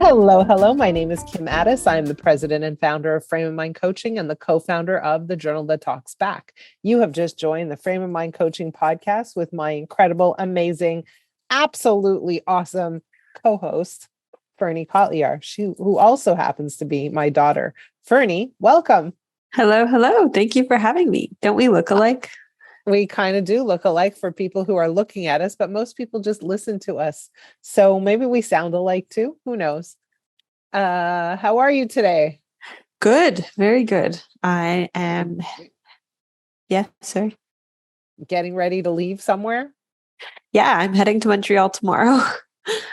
Hello, hello. My name is Kim Addis. I am the president and founder of Frame of Mind Coaching and the co-founder of the Journal That Talks Back. You have just joined the Frame of Mind Coaching podcast with my incredible, amazing, absolutely awesome co-host, fernekotlyar, who also happens to be my daughter. Fernie, welcome. Hello. Thank you for having me. Don't we look alike? We kind of do look alike for people who are looking at us, but most people just listen to us. So maybe we sound alike too. Who knows? How are you today? Good. Very good. I am. Yeah, sorry. Getting ready to leave somewhere? Yeah, I'm heading to Montreal tomorrow.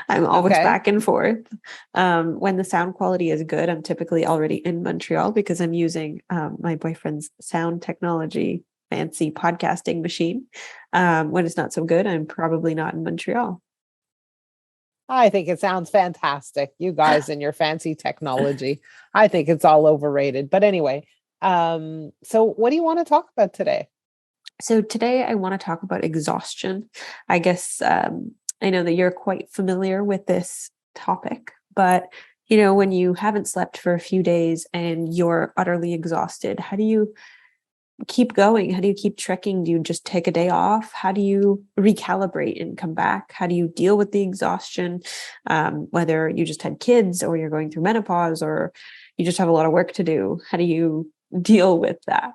I'm always back and forth. When the sound quality is good, I'm typically already in Montreal because I'm using my boyfriend's sound technology fancy podcasting machine. When it's not so good, I'm probably not in Montreal. I think it sounds fantastic. You guys and your fancy technology. I think it's all overrated. But anyway, so what do you want to talk about today? So today I want to talk about exhaustion. I guess I know that you're quite familiar with this topic, but when you haven't slept for a few days and you're utterly exhausted, how do you keep going? How do you keep trekking? Do you just take a day off? How do you recalibrate and come back? How do you deal with the exhaustion? Whether you just had kids or you're going through menopause or you just have a lot of work to do, how do you deal with that?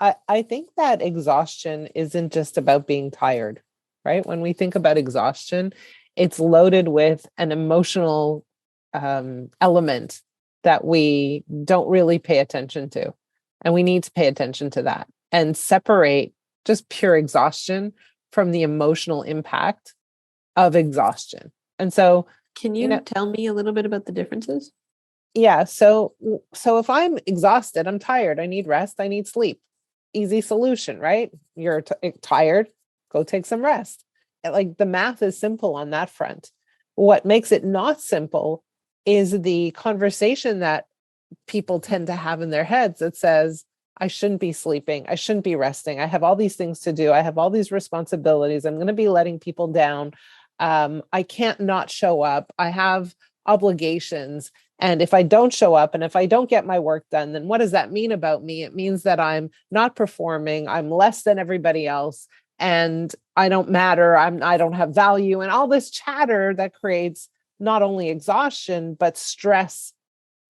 I think that exhaustion isn't just about being tired, right? When we think about exhaustion, it's loaded with an emotional element that we don't really pay attention to. And we need to pay attention to that and separate just pure exhaustion from the emotional impact of exhaustion. And so, can you tell me a little bit about the differences? Yeah. So if I'm exhausted, I'm tired, I need rest, I need sleep. Easy solution, right? You're tired, go take some rest. Like the math is simple on that front. What makes it not simple is the conversation that people tend to have in their heads that says, I shouldn't be sleeping, I shouldn't be resting, I have all these things to do, I have all these responsibilities, I'm going to be letting people down, I can't not show up, I have obligations, and if I don't show up and if I don't get my work done, then what does that mean about me? It means that I'm not performing, I'm less than everybody else, and I don't matter, I don't have value, and all this chatter that creates not only exhaustion but stress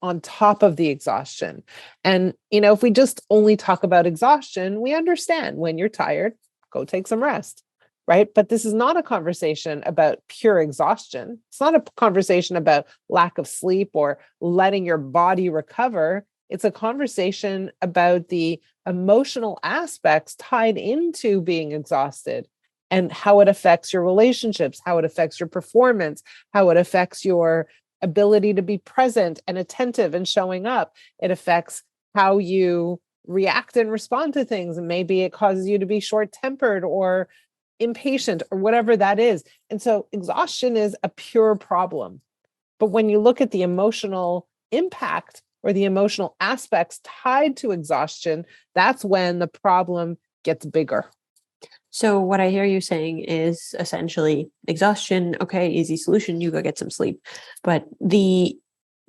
on top of the exhaustion. And, if we just only talk about exhaustion, we understand when you're tired, go take some rest, right? But this is not a conversation about pure exhaustion. It's not a conversation about lack of sleep or letting your body recover. It's a conversation about the emotional aspects tied into being exhausted and how it affects your relationships, how it affects your performance, how it affects your ability to be present and attentive and showing up. It affects how you react and respond to things. And maybe it causes you to be short-tempered or impatient or whatever that is. And so exhaustion is a pure problem. But when you look at the emotional impact or the emotional aspects tied to exhaustion, that's when the problem gets bigger. So what I hear you saying is essentially exhaustion. Okay, easy solution. You go get some sleep. But the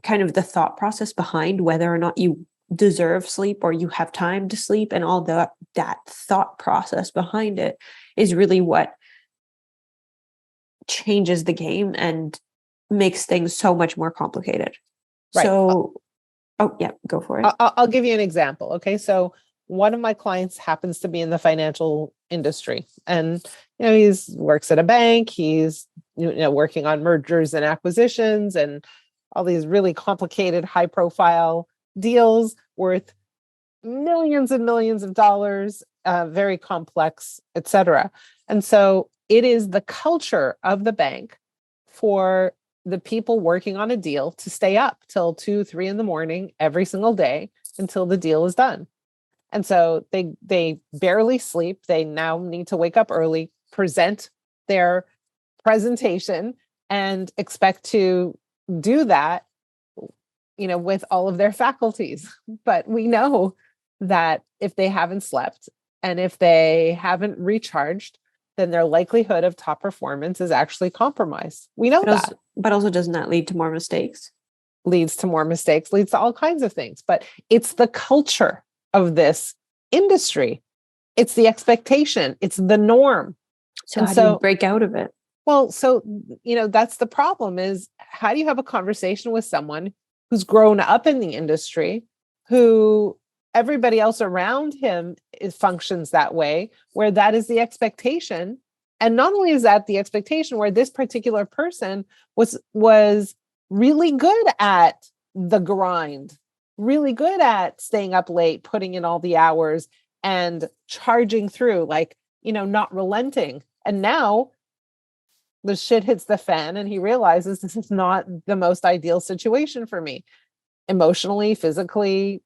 kind of the thought process behind whether or not you deserve sleep or you have time to sleep and all that thought process behind it is really what changes the game and makes things so much more complicated. Right. So, go for it. I'll give you an example. Okay. So one of my clients happens to be in the financial industry, and he works at a bank. He's working on mergers and acquisitions and all these really complicated, high-profile deals worth millions and millions of dollars, very complex, etc. And so it is the culture of the bank for the people working on a deal to stay up till 2, 3 in the morning every single day until the deal is done. And so they barely sleep. They now need to wake up early, present their presentation, and expect to do that, with all of their faculties. But we know that if they haven't slept and if they haven't recharged, then their likelihood of top performance is actually compromised. We know that. But also, doesn't that lead to more mistakes? Leads to more mistakes, leads to all kinds of things. But it's the culture of this industry. It's the expectation. It's the norm. So And how do you break out of it? well, so, that's the problem is how do you have a conversation with someone who's grown up in the industry, who everybody else around him functions that way, where that is the expectation. And not only is that the expectation, where this particular person was really good at the grind, really good at staying up late, putting in all the hours and charging through, like, not relenting. And now the shit hits the fan and he realizes this is not the most ideal situation for me, emotionally, physically,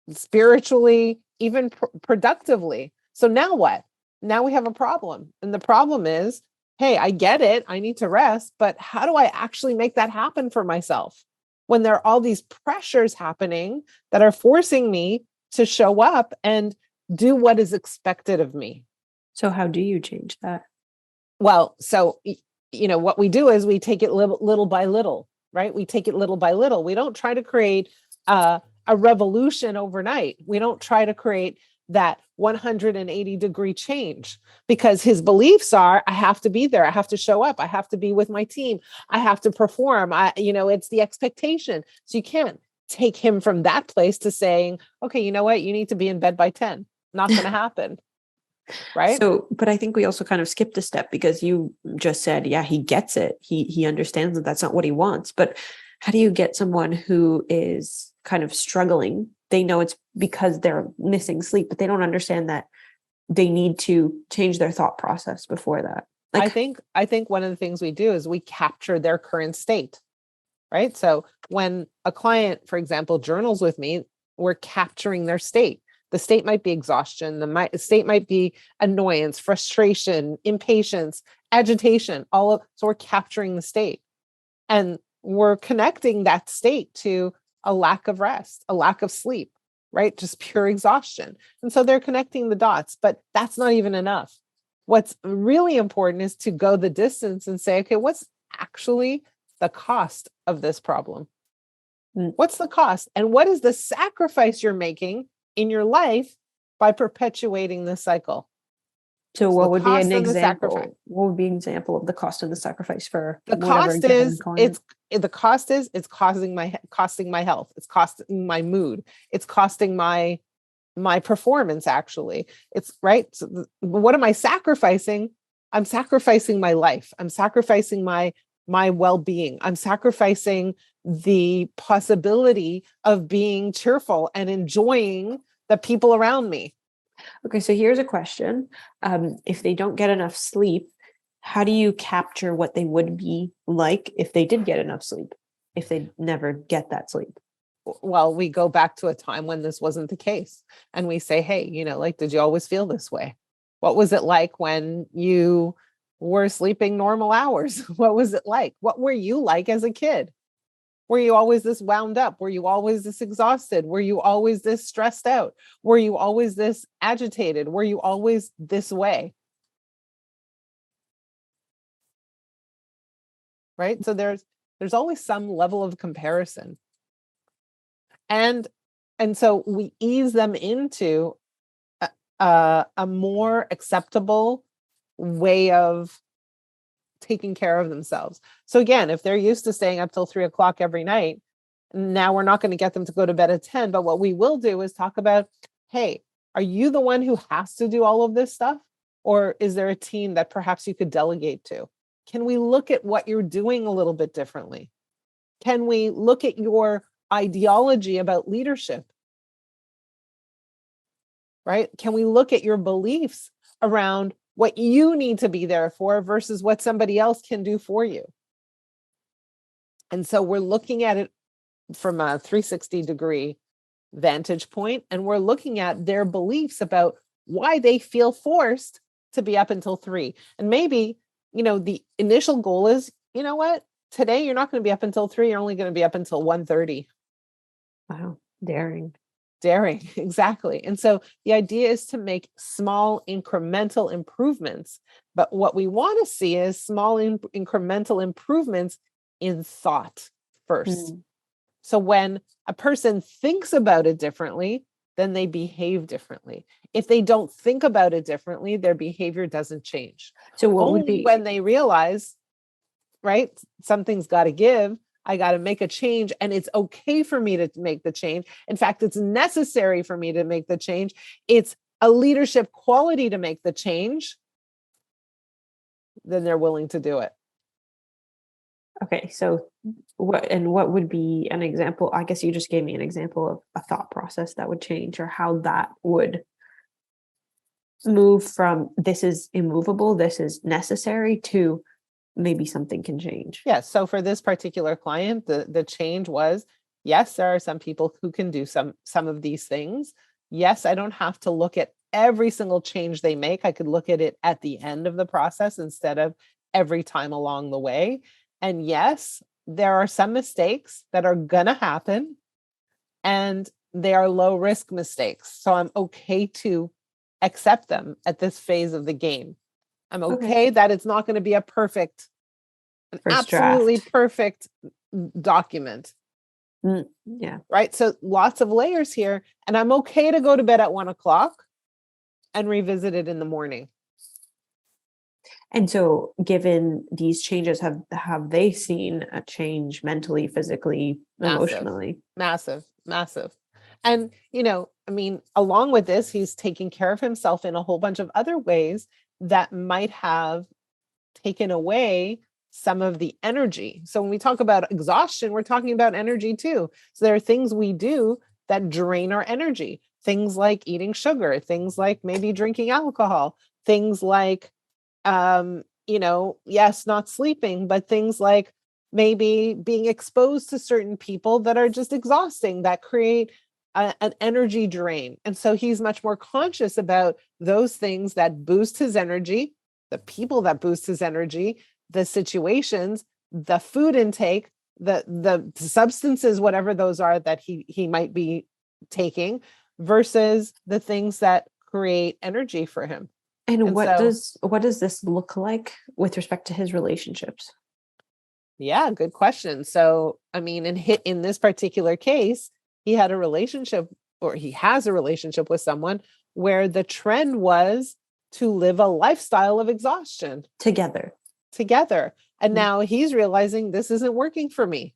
spiritually, even productively. So now what? Now we have a problem. And the problem is, hey, I get it. I need to rest, but how do I actually make that happen for myself when there are all these pressures happening that are forcing me to show up and do what is expected of me? So how do you change that? Well, so, what we do is we take it little by little, right? We take it little by little. We don't try to create a revolution overnight. We don't try to create that 180-degree change, because his beliefs are, I have to be there. I have to show up. I have to be with my team. I have to perform. It's the expectation. So you can't take him from that place to saying, okay, you know what? You need to be in bed by 10. Not going to happen. Right. So, but I think we also kind of skipped a step, because you just said, yeah, he gets it. He understands that that's not what he wants. But how do you get someone who is kind of struggling? They know it's because they're missing sleep, but they don't understand that they need to change their thought process before that. I think one of the things we do is we capture their current state, right? So when a client, for example, journals with me, we're capturing their state. The state might be exhaustion. The state might be annoyance, frustration, impatience, agitation, so we're capturing the state. And we're connecting that state to a lack of rest, a lack of sleep, right? Just pure exhaustion. And so they're connecting the dots, but that's not even enough. What's really important is to go the distance and say, okay, what's actually the cost of this problem? What's the cost? And what is the sacrifice you're making in your life by perpetuating this cycle? So what would be an example? What would be an example of the cost of the sacrifice for the cost is it's costing my health. It's costing my mood. It's costing my performance. Actually, it's right. So what am I sacrificing? I'm sacrificing my life. I'm sacrificing my well-being. I'm sacrificing the possibility of being cheerful and enjoying the people around me. Okay, so here's a question. If they don't get enough sleep, how do you capture what they would be like if they did get enough sleep, if they never get that sleep? Well, we go back to a time when this wasn't the case. And we say, hey, did you always feel this way? What was it like when you were sleeping normal hours? What was it like? What were you like as a kid? Were you always this wound up? Were you always this exhausted? Were you always this stressed out? Were you always this agitated? Were you always this way? Right? So there's always some level of comparison. And so we ease them into a more acceptable way of taking care of themselves. So again, if they're used to staying up till 3:00 every night, now we're not going to get them to go to bed at 10. But what we will do is talk about, hey, are you the one who has to do all of this stuff? Or is there a team that perhaps you could delegate to? Can we look at what you're doing a little bit differently? Can we look at your ideology about leadership? Right? Can we look at your beliefs around what you need to be there for versus what somebody else can do for you? And so we're looking at it from a 360-degree vantage point, and we're looking at their beliefs about why they feel forced to be up until 3. And maybe, the initial goal is, you know what? Today you're not going to be up until 3, you're only going to be up until 1:30. Wow, daring, exactly. And so the idea is to make small incremental improvements. But what we want to see is small incremental improvements in thought first. Mm. So when a person thinks about it differently, then they behave differently. If they don't think about it differently, their behavior doesn't change. So what would Only be, when they realize, right, something's got to give, I got to make a change, and it's okay for me to make the change. In fact, it's necessary for me to make the change. It's a leadership quality to make the change. Then they're willing to do it. okay, so what would be an example? I guess you just gave me an example of a thought process that would change, or how that would move from this is immovable, this is necessary, to maybe something can change. Yeah. So for this particular client, the change was, yes, there are some people who can do some of these things. Yes, I don't have to look at every single change they make. I could look at it at the end of the process instead of every time along the way. And yes, there are some mistakes that are gonna happen, and they are low risk mistakes. So I'm okay to accept them at this phase of the game. I'm okay that it's not going to be an First absolutely draft. perfect document. Yeah. Right. So lots of layers here. And I'm okay to go to bed at 1:00 and revisit it in the morning. And so given these changes, have they seen a change mentally, physically, emotionally? Massive, massive. And, I mean, along with this, he's taking care of himself in a whole bunch of other ways that might have taken away some of the energy. So when we talk about exhaustion, we're talking about energy too. So there are things we do that drain our energy. Things like eating sugar, things like maybe drinking alcohol, things like, yes, not sleeping, but things like maybe being exposed to certain people that are just exhausting, that create an energy drain. And so he's much more conscious about those things that boost his energy, the people that boost his energy, the situations, the food intake, the substances, whatever those are that he might be taking, versus the things that create energy for him. And what does this look like with respect to his relationships? Yeah, good question. So, I mean, in this particular case, he had a relationship, or he has a relationship with someone where the trend was to live a lifestyle of exhaustion Together. And now he's realizing this isn't working for me.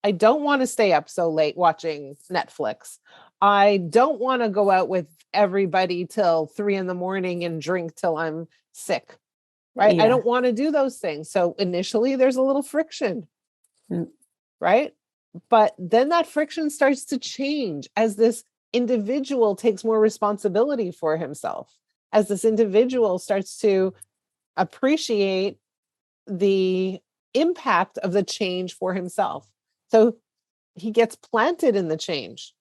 I don't want to stay up so late watching Netflix. I don't want to go out with everybody till 3 a.m. and drink till I'm sick. Right. Yeah. I don't want to do those things. So initially there's a little friction. Right. But then that friction starts to change as this individual takes more responsibility for himself, as this individual starts to appreciate the impact of the change for himself. So he gets planted in the change.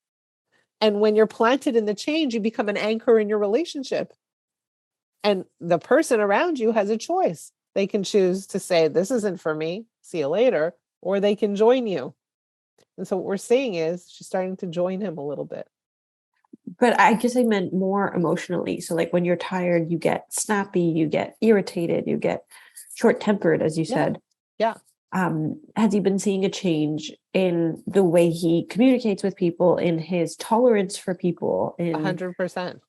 And when you're planted in the change, you become an anchor in your relationship. And the person around you has a choice. They can choose to say, this isn't for me, see you later, or they can join you. And so what we're seeing is she's starting to join him a little bit. But I guess I meant more emotionally. So like when you're tired, you get snappy, you get irritated, you get short-tempered, as you said. Yeah. Has he been seeing a change in the way he communicates with people, in his tolerance for people? 100%.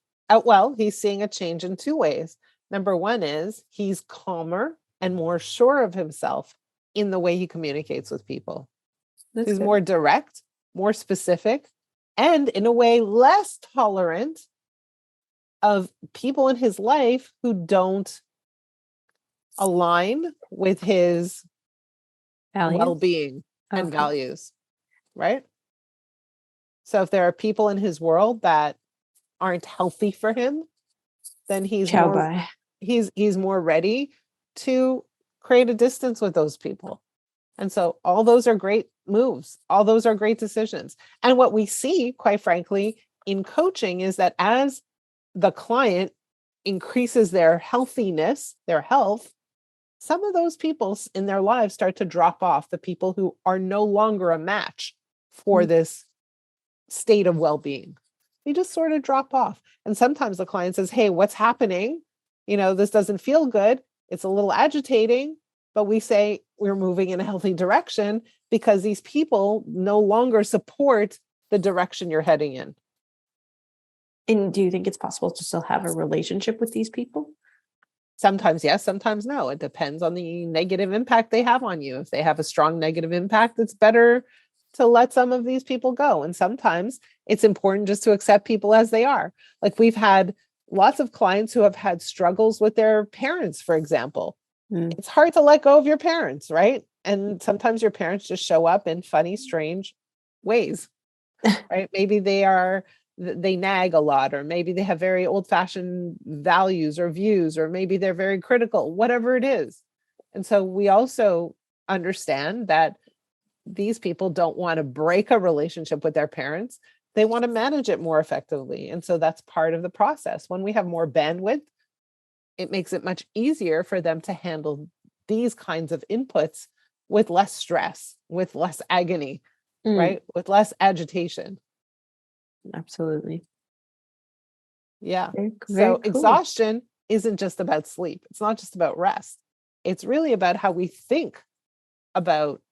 Well, he's seeing a change in two ways. Number one is he's calmer and more sure of himself in the way he communicates with people. He's more direct, more specific, and in a way less tolerant of people in his life who don't align with his well-being and values, right? So if there are people in his world that aren't healthy for him, then he's more ready to create a distance with those people. And so all those are great moves. All those are great decisions. And what we see, quite frankly, in coaching is that as the client increases their healthiness, their health, some of those people in their lives start to drop off, the people who are no longer a match for this state of well-being. They just sort of drop off. And sometimes the client says, hey, what's happening? This doesn't feel good. It's a little agitating, but we say we're moving in a healthy direction because these people no longer support the direction you're heading in. And do you think it's possible to still have a relationship with these people? Sometimes yes, sometimes no. It depends on the negative impact they have on you. If they have a strong negative impact, it's better to let some of these people go. And sometimes it's important just to accept people as they are. Like we've had lots of clients who have had struggles with their parents, for example. It's hard to let go of your parents, right? And sometimes your parents just show up in funny, strange ways, right? Maybe they nag a lot, or maybe they have very old-fashioned values or views, or maybe they're very critical, whatever it is. And so we also understand that these people don't want to break a relationship with their parents. They want to manage it more effectively. And so that's part of the process. When we have more bandwidth, it makes it much easier for them to handle these kinds of inputs with less stress, with less agony, right? With less agitation. Absolutely. Yeah. Very So cool. exhaustion isn't just about sleep. It's not just about rest. It's really about how we think about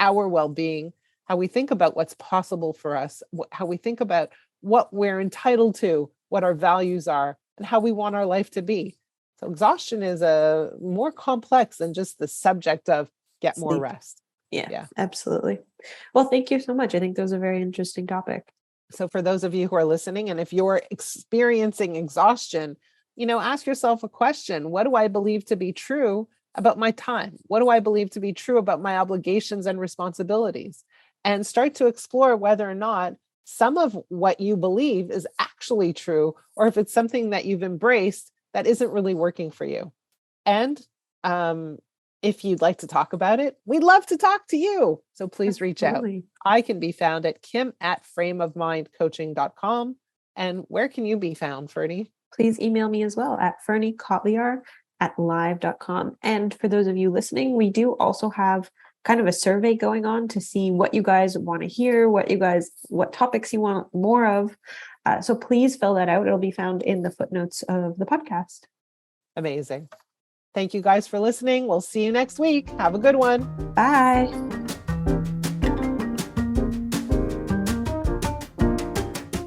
our well-being, how we think about what's possible for us, how we think about what we're entitled to, what our values are, and how we want our life to be. So exhaustion is a more complex than just the subject of get more Sleep. rest. Yeah, absolutely. Well, thank you so much. I think that was a very interesting topic. So for those of you who are listening, and if you're experiencing exhaustion, ask yourself a question. What do I believe to be true about my time? What do I believe to be true about my obligations and responsibilities? And start to explore whether or not some of what you believe is actually true, or if it's something that you've embraced that isn't really working for you. And if you'd like to talk about it, we'd love to talk to you. So please reach out. I can be found at kim@frameofmindcoaching.com. And where can you be found, Fernie? Please email me as well at fernekotlyar@live.com. And for those of you listening, we do also have kind of a survey going on to see what you guys want to hear, what topics you want more of. So please fill that out. It'll be found in the footnotes of the podcast. Amazing. Thank you guys for listening. We'll see you next week. Have a good one. Bye.